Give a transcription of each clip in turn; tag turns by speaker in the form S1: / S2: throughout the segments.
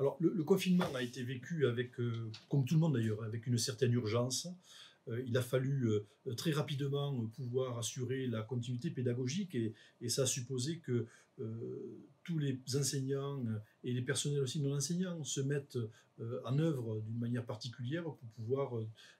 S1: Alors, le confinement a été vécu avec, comme tout le monde d'ailleurs, avec une certaine urgence. Il a fallu très rapidement pouvoir assurer la continuité pédagogique et ça a supposé que tous les enseignants et les personnels aussi non enseignants se mettent en œuvre d'une manière particulière pour pouvoir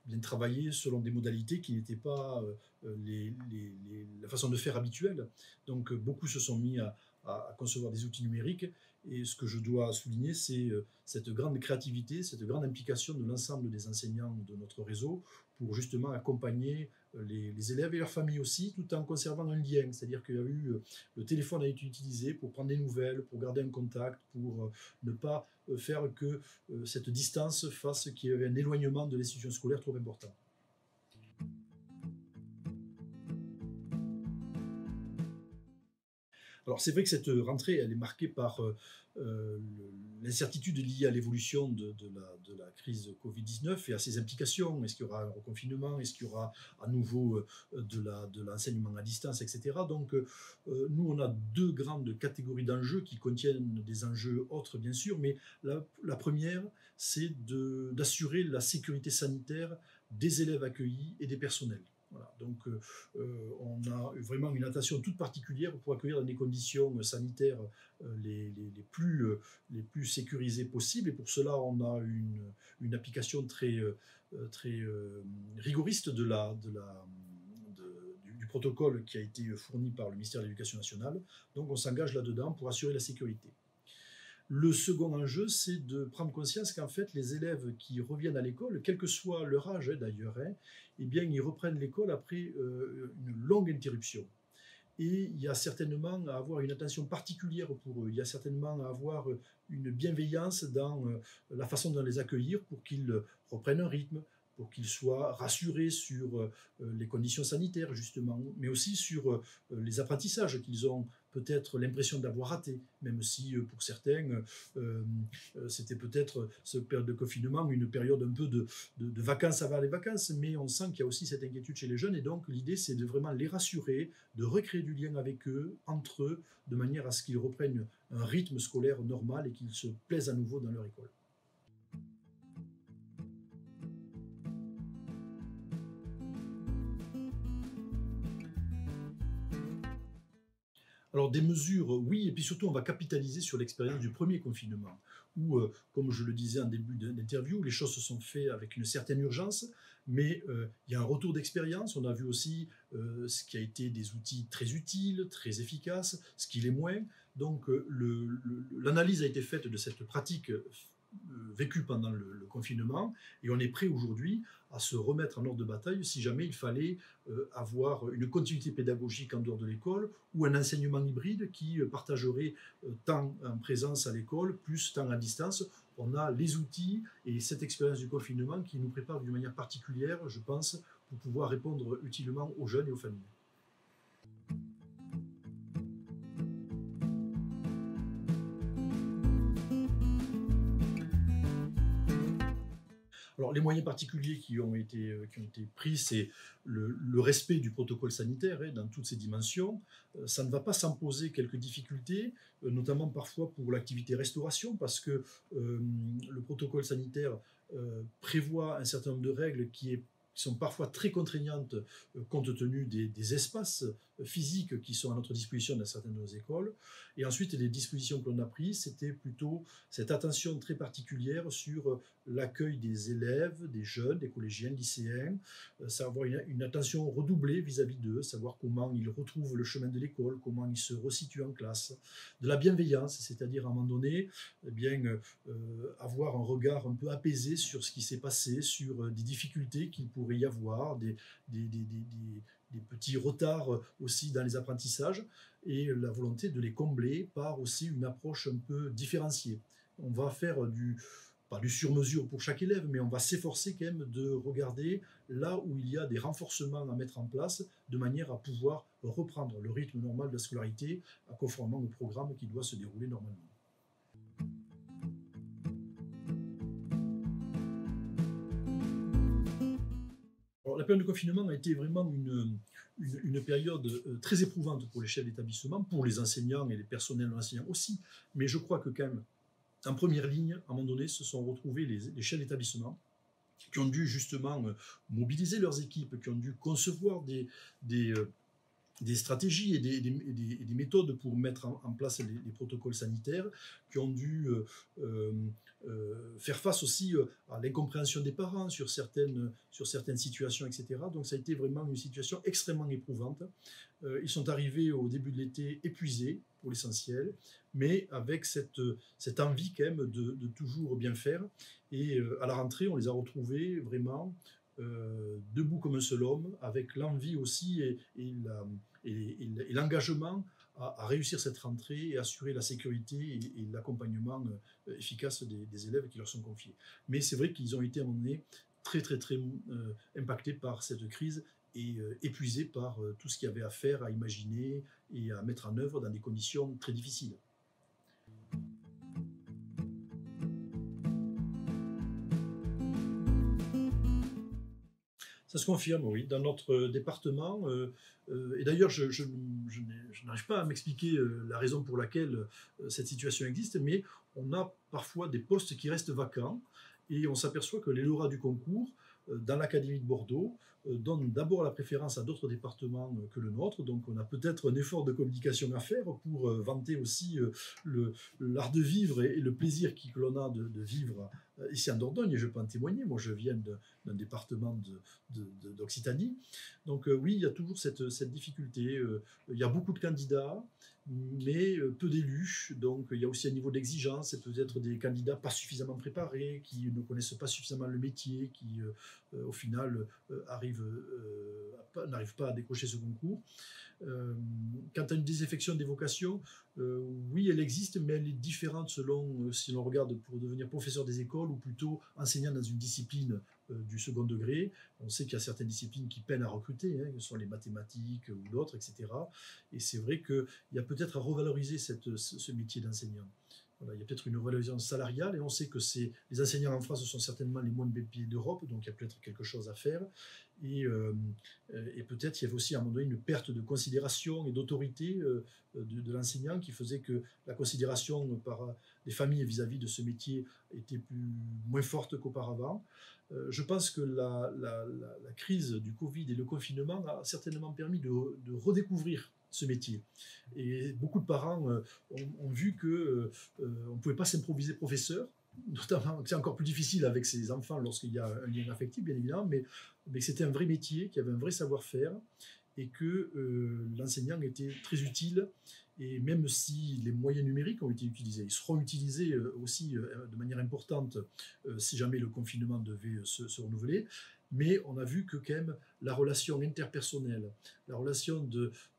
S1: bien travailler selon des modalités qui n'étaient pas la façon de faire habituelle. Donc beaucoup se sont mis à concevoir des outils numériques et ce que je dois souligner, c'est cette grande créativité, cette grande implication de l'ensemble des enseignants de notre réseau pour justement accompagner les élèves et leurs familles aussi, tout en conservant un lien. C'est-à-dire qu'il y a eu, le téléphone a été utilisé pour prendre des nouvelles, pour garder un contact, pour ne pas faire que cette distance fasse qu'il y ait un éloignement de l'institution scolaire trop important. Alors c'est vrai que cette rentrée, elle est marquée par l'incertitude liée à l'évolution de la crise Covid-19 et à ses implications. Est-ce qu'il y aura un reconfinement? Est-ce qu'il y aura à nouveau de l'enseignement à distance, etc. Donc nous, on a deux grandes catégories d'enjeux qui contiennent des enjeux autres, bien sûr, mais la première, c'est d'assurer la sécurité sanitaire des élèves accueillis et des personnels. Voilà, donc on a vraiment une attention toute particulière pour accueillir dans des conditions sanitaires les plus sécurisées possibles. Et pour cela, on a une application très rigoriste du protocole qui a été fourni par le ministère de l'Éducation nationale. Donc on s'engage là-dedans pour assurer la sécurité. Le second enjeu, c'est de prendre conscience qu'en fait, les élèves qui reviennent à l'école, quel que soit leur âge d'ailleurs, eh bien, ils reprennent l'école après une longue interruption. Et il y a certainement à avoir une attention particulière pour eux. Il y a certainement à avoir une bienveillance dans la façon de les accueillir pour qu'ils reprennent un rythme, pour qu'ils soient rassurés sur les conditions sanitaires, justement, mais aussi sur les apprentissages qu'ils ont peut-être l'impression d'avoir raté, même si pour certains, c'était peut-être cette période de confinement, une période un peu de vacances avant les vacances, mais on sent qu'il y a aussi cette inquiétude chez les jeunes, et donc l'idée, c'est de vraiment les rassurer, de recréer du lien avec eux, entre eux, de manière à ce qu'ils reprennent un rythme scolaire normal et qu'ils se plaisent à nouveau dans leur école. Alors des mesures, oui, et puis surtout on va capitaliser sur l'expérience du premier confinement, où, comme je le disais en début d'interview, les choses se sont faites avec une certaine urgence, mais il y a un retour d'expérience. On a vu aussi ce qui a été des outils très utiles, très efficaces, ce qui l'est moins. Donc l'analyse a été faite de cette pratique vécue pendant le confinement, et on est prêt aujourd'hui à se remettre en ordre de bataille si jamais il fallait avoir une continuité pédagogique en dehors de l'école ou un enseignement hybride qui partagerait tant en présence à l'école plus tant à distance. On a les outils et cette expérience du confinement qui nous prépare d'une manière particulière, je pense, pour pouvoir répondre utilement aux jeunes et aux familles. Alors, les moyens particuliers qui ont été pris, c'est le respect du protocole sanitaire dans toutes ses dimensions. Ça ne va pas sans poser quelques difficultés, notamment parfois pour l'activité restauration, parce que le protocole sanitaire prévoit un certain nombre de règles qui sont parfois très contraignantes compte tenu des espaces physiques qui sont à notre disposition dans certaines de nos écoles. Et ensuite, les dispositions que l'on a prises, c'était plutôt cette attention très particulière sur l'accueil des élèves, des jeunes, des collégiens, lycéens, savoir une attention redoublée vis-à-vis d'eux, savoir comment ils retrouvent le chemin de l'école, comment ils se resituent en classe, de la bienveillance, c'est-à-dire à un moment donné, eh bien, avoir un regard un peu apaisé sur ce qui s'est passé, sur des difficultés qu'il pourrait y avoir, des petits retards aussi dans les apprentissages, et la volonté de les combler par aussi une approche un peu différenciée. On va faire pas du sur-mesure pour chaque élève, mais on va s'efforcer quand même de regarder là où il y a des renforcements à mettre en place, de manière à pouvoir reprendre le rythme normal de la scolarité, conformément au programme qui doit se dérouler normalement. Alors, la période de confinement a été vraiment une période très éprouvante pour les chefs d'établissement, pour les enseignants et les personnels enseignants aussi, mais je crois que quand même en première ligne, à un moment donné, se sont retrouvés les chefs d'établissement qui ont dû justement mobiliser leurs équipes, qui ont dû concevoir des, des stratégies et des méthodes pour mettre en place les protocoles sanitaires, qui ont dû faire face aussi à l'incompréhension des parents sur certaines situations, etc. Donc ça a été vraiment une situation extrêmement éprouvante. Ils sont arrivés au début de l'été épuisés pour l'essentiel, mais avec cette envie quand même de toujours bien faire. Et à la rentrée, on les a retrouvés vraiment debout comme un seul homme, avec l'envie aussi et l'engagement à réussir cette rentrée et assurer la sécurité et l'accompagnement efficace des élèves qui leur sont confiés. Mais c'est vrai qu'ils ont été à un moment donné très impactés par cette crise et épuisés par tout ce qu'il y avait à faire, à imaginer et à mettre en œuvre dans des conditions très difficiles. Ça se confirme, oui. Dans notre département, et d'ailleurs, je n'arrive pas à m'expliquer la raison pour laquelle cette situation existe, mais on a parfois des postes qui restent vacants et on s'aperçoit que les lauréats du concours, dans l'Académie de Bordeaux, donnent d'abord la préférence à d'autres départements que le nôtre. Donc on a peut-être un effort de communication à faire pour vanter aussi l'art de vivre et le plaisir que l'on a de vivre ici en Dordogne, et je peux en témoigner. Moi, je viens d'un département d'Occitanie. Donc oui, il y a toujours cette difficulté. Il y a beaucoup de candidats, mais peu d'élus. Donc il y a aussi un niveau d'exigence et peut-être des candidats pas suffisamment préparés, qui ne connaissent pas suffisamment le métier, qui au final n'arrivent pas à décrocher ce concours. Quant à une désaffection des vocations, oui, elle existe, mais elle est différente selon si l'on regarde pour devenir professeur des écoles ou plutôt enseignant dans une discipline du second degré. On sait qu'il y a certaines disciplines qui peinent à recruter, que ce soit les mathématiques ou d'autres, etc. Et c'est vrai qu'il y a peut-être à revaloriser ce métier d'enseignant. Voilà, il y a peut-être une revalorisation salariale et on sait que les enseignants en France sont certainement les moins bien payés d'Europe, donc il y a peut-être quelque chose à faire. Et peut-être il y avait aussi à un moment donné une perte de considération et d'autorité de l'enseignant qui faisait que la considération par les familles vis-à-vis de ce métier était moins forte qu'auparavant. Je pense que la crise du Covid et le confinement a certainement permis de redécouvrir ce métier. Et beaucoup de parents ont vu qu'on ne pouvait pas s'improviser professeur, notamment, c'est encore plus difficile avec ses enfants lorsqu'il y a un lien affectif, bien évidemment, mais c'était un vrai métier, qui avait un vrai savoir-faire, et que l'enseignant était très utile. Et même si les moyens numériques ont été utilisés, ils seront utilisés aussi de manière importante si jamais le confinement devait se renouveler. Mais on a vu que quand même la relation interpersonnelle, la relation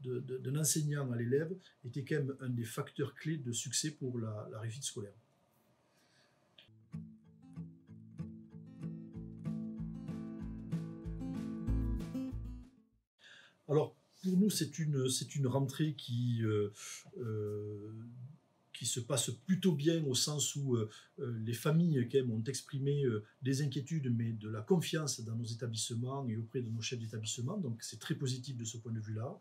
S1: d'un enseignant à l'élève était quand même un des facteurs clés de succès pour la réussite scolaire. Alors, pour nous, c'est une rentrée qui se passe plutôt bien au sens où les familles quand même ont exprimé des inquiétudes, mais de la confiance dans nos établissements et auprès de nos chefs d'établissement. Donc, c'est très positif de ce point de vue-là.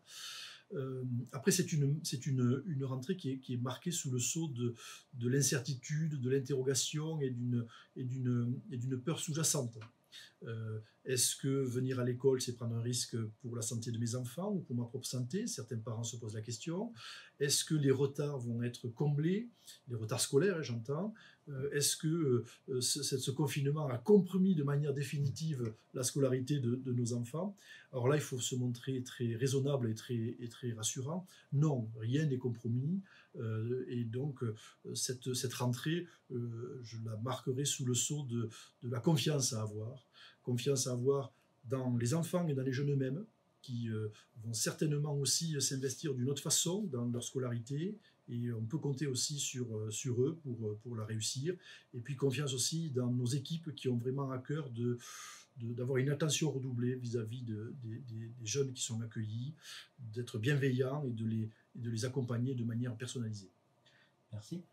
S1: Après, c'est une rentrée qui est marquée sous le sceau de l'incertitude, de l'interrogation et d'une peur sous-jacente. Est-ce que venir à l'école, c'est prendre un risque pour la santé de mes enfants ou pour ma propre santé? Certains parents se posent la question. Est-ce que les retards vont être comblés? Les retards scolaires, j'entends. Est-ce que ce confinement a compromis de manière définitive la scolarité de nos enfants? Alors là, il faut se montrer très raisonnable et très rassurant. Non, rien n'est compromis. Et donc, cette rentrée, je la marquerai sous le sceau de la confiance à avoir. Confiance à avoir dans les enfants et dans les jeunes eux-mêmes, qui vont certainement aussi s'investir d'une autre façon dans leur scolarité, et on peut compter aussi sur eux pour la réussir. Et puis confiance aussi dans nos équipes qui ont vraiment à cœur d'avoir une attention redoublée vis-à-vis des jeunes qui sont accueillis, d'être bienveillants et de les accompagner de manière personnalisée.
S2: Merci.